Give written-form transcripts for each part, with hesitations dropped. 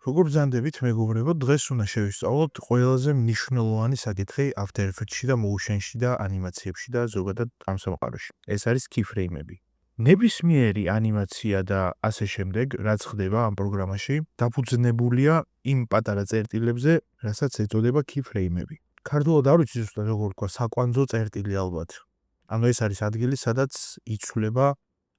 როგორ ბრძანდებით მეგობრებო, დღეს უნდა შევისწავლოთ ყველაზე მნიშვნელოვანი საკითხი After Effects-ში და Motion-ში და ანიმაციებში და ზოგადად ამ სამყაროში. ეს არის keyframe-ები. ნებისმიერი ანიმაცია და ასე შემდეგ, რაც ხდება ამ პროგრამაში, დაფუძნებულია იმ პატარა წერტილებზე, რასაც ეწოდება keyframe-ები. ქართულად არ ვიცი ზუსტად როგორ თქვა, საკვანძო წერტილი ალბათ. ანუ ეს არის ადგილი, სადაც იცვლება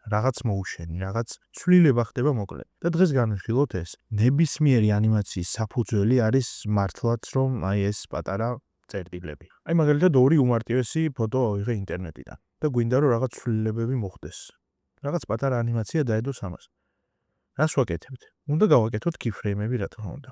რაღაც motion-ი, რაღაც ცვლილება ხდება მოკლედ. და დღეს განვიხილოთ ეს. ნებისმიერი ანიმაციის საფუძველი არის მართლაც რომ აი ეს პატარა წერტილები. აი მაგალითად ორი უმარტივესი ფოტო ავიღე ინტერნეტიდან და გვინდა რომ რაღაც ცვლილებები მოხდეს. რაღაც პატარა ანიმაცია დაედოს ამას. რას ვაკეთებთ? უნდა გავაკეთოთ keyframe-ები რა თქმა უნდა.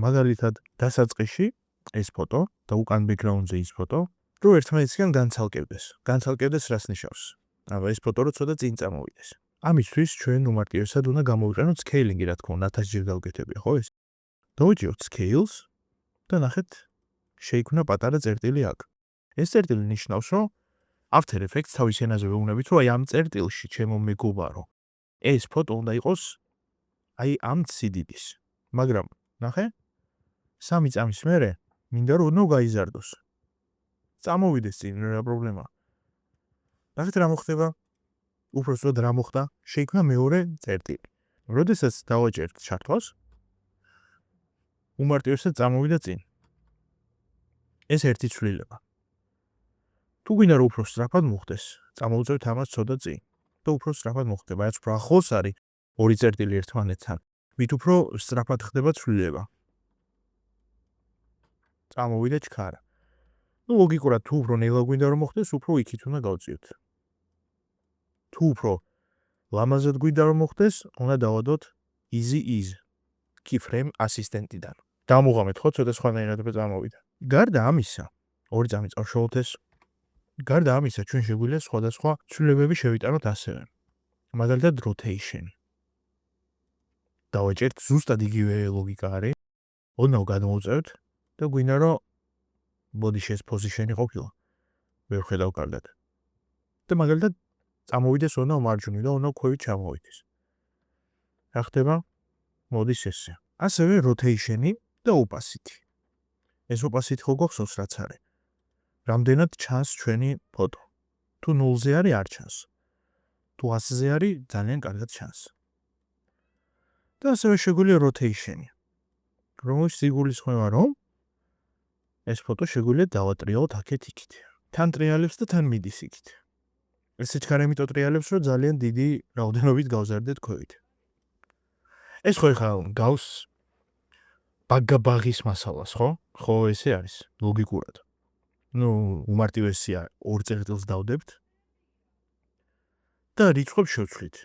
მაგალითად დასაწყისში ეს ფოტო და უკან background-ზე ის ფოტო, რომ ერთმანეთისგან განცალკევდეს. განცალკევდეს რას ნიშნავს? აბა ეს ფოტო რო ცოტა წინ წამოვიდეს. ამისთვის ჩვენ უმარტივესად უნდა გამოვიყენოთ scaling-ი რა თქმა უნდა, 1000 ჯერ გავკეთებია, ხო ეს? დავიჭიროთ scales და ნახეთ შეიქმნა პატარა წერტილი აქ. ეს წერტილი ნიშნავს, რომ After Effects თავის ენაზე ვეუბნებით, რომ აი ამ წერტილში ჩემო მეგობარო, ეს ფოტო უნდა იყოს აი ამ სიდიდის. მაგრამ ნახე? 3 წამის მერე მინდა რომ ოდნავ გაიზარდოს. წამოვიდეს წინ რა პრობლემაა. ნახეთ რა მოხდება? უბრალოდ რა მოხდა? შეიქმნა მეორე წერტილი. როდესაც დავაჭერთ ჩართვას, უმარტივესად წამოვიდა წინ. ეს ერთი ცვლილება. თუ გვინდა რომ უფრო სწრაფად მოხდეს, წამოვწევთ ამას ცოტა წინ და უფრო სწრაფად მოხდება. რაც უფრო ახლოს არის ორი წერტილი ერთმანეთთან, მით უფრო სწრაფად ხდება ცვლილება. წამოვიდა ჩქარა. ნუ ლოგიკურად თუ უფრო ნელა გვინდა რომ მოხდეს, უფრო იქით უნდა გავწიოთ. თუ უფრო ლამაზად გვინდა რომ მოხდეს, უნდა დავადოთ easy ease keyframe ასისტენტიდან. დავმოღამეთ ხო ცოტა სხვანაირად წამოვიდა. გარდა ამისა, ორი წამი წავშალოთ ეს. გარდა ამისა, ჩვენ შეგვიძლია სხვადასხვა ცვლილებები შევიტანოთ ასევე. მაგალითად rotation. დავაჭერთ ზუსტად იგივე ლოგიკა არის. ოდნავ გადმოვწევთ და გვინდა რომ body shape position-ი ყოფილა. ვერ ხედავ კარგად. და მაგალითად წამოვიდეს ოდნავ მარჯვნივ და ოდნავ ქვევით ჩამოვიდეს. რა ხდება? მოდის ესე. ასევე rotation-ი და opacity. ეს opacity ხო გვახსოვს რაც არის? რამდენად ჩანს ჩვენი ფოტო. თუ 0-ზე არის არ ჩანს. თუ 100-ზე არის ძალიან კარგად ჩანს. და ასევე შეგვიძლია rotation-ი. რომელიც იგულისხმება რომ ეს ფოტო შეგვიძლია დავატრიალოთ აქეთ იქით. თან ტრიალებს და თან მიდის იქით. ესე ჩქარა იმიტომ ტრიალებს რომ ძალიან დიდი რაოდენობით გავზარდეთ ქვევით. ეს ხო ხა გავს ბაგაბაღის მასალას, ხო? ხო ესე არის ლოგიკურად. ნუ უმარტივესია ორ წერტილს დავდებთ და რიცხვებს შევცვლით.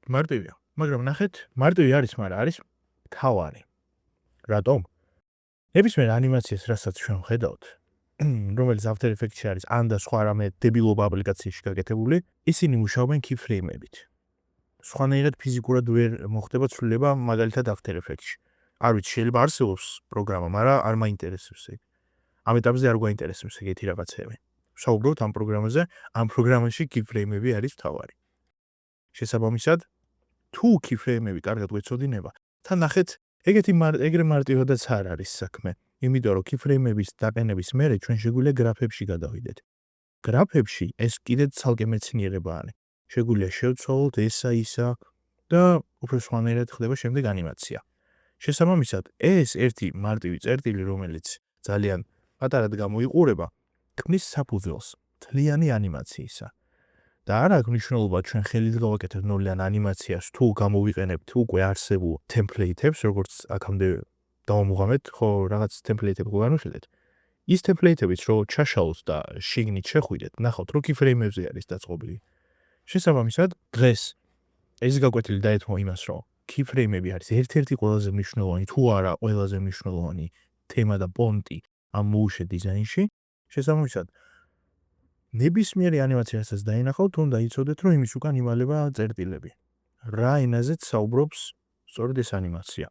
მარტივია, მაგრამ ნახეთ, მარტივი არის, მაგრამ არის თავარი. რატომ? ნებისმიერ ანიმაციას, რასაც ჩვენ ვხედავთ, რომელიც After Effects-ში არის, ან და სხვა რამე დებილობა აპლიკაციაში გაკეთებული, ისინი მუშაობენ keyframe-ებით. სხვანაირად ფიზიკურად ვერ მოხდება ცვლილება, მაგალითად After Effects-ში. არ ვიცი, შეიძლება არსებობს პროგრამა, მაგრამ არ მაინტერესებს ეგ. ამ ეტაპზე არ გვაინტერესებს ეგეთი რაღაცები. ვსაუბრობთ ამ პროგრამაზე, ამ პროგრამაში keyframe-ები არის მთავარი. შესაბამისად, თუ keyframe-ები კარგად გვეცოდინება, თან ნახეთ, ეგრე მარტივადაც არ არის საქმე. იმიტომ რომ keyframe-ების დაყენების მერე ჩვენ შეგვიძლია გრაფებში გადავიდეთ. გრაფებში ეს კიდევ ცალკე მეცნიერება არის. შეგვიძლია შევცვალოთ ესა ისა და უფრო სხვანაირად ხდება შემდეგ ანიმაცია. შესაბამისად, ეს ერთი მარტივი წერტილი, რომელიც ძალიან პატარად გამოიყურება, ქმნის საფუძველს მთლიანი ანიმაციისა. და არ აქვს მნიშვნელობა ჩვენ ხელით გავაკეთებთ ნოლიან ანიმაციას, თუ გამოვიყენებთ უკვე არსებულ template-ებს, როგორც აქამდე დავამოღამეთ, ხო რაღაც template-ები განვიხილეთ. ის template-ებიც რო ჩაშალოთ და შიგნით შეხვიდეთ, ნახავთ რომ keyframe-ებზე არის დაწყობილი. შესაბამისად, დღეს ეს გაკვეთილი დაეთმო იმას, რომ keyframe-ები არის ერთ-ერთი ყველაზე მნიშვნელოვანი, თუ არა ყველაზე მნიშვნელოვანი თემა და პონტი ამ motion დიზაინში. შესაბამისად, ნებისმიერი ანიმაციასაც დაინახავთ, უნდა იცოდეთ, რომ იმის უკან იმალება წერტილები. რა ენაზეც საუბრობს სწორედ ეს ანიმაცია.